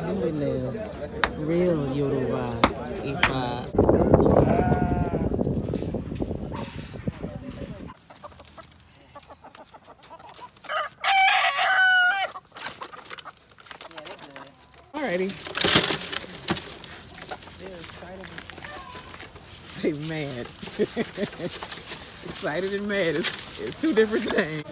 I'm with the real Yoruba. Ifa. Alrighty. They mad. Excited and mad is two different things.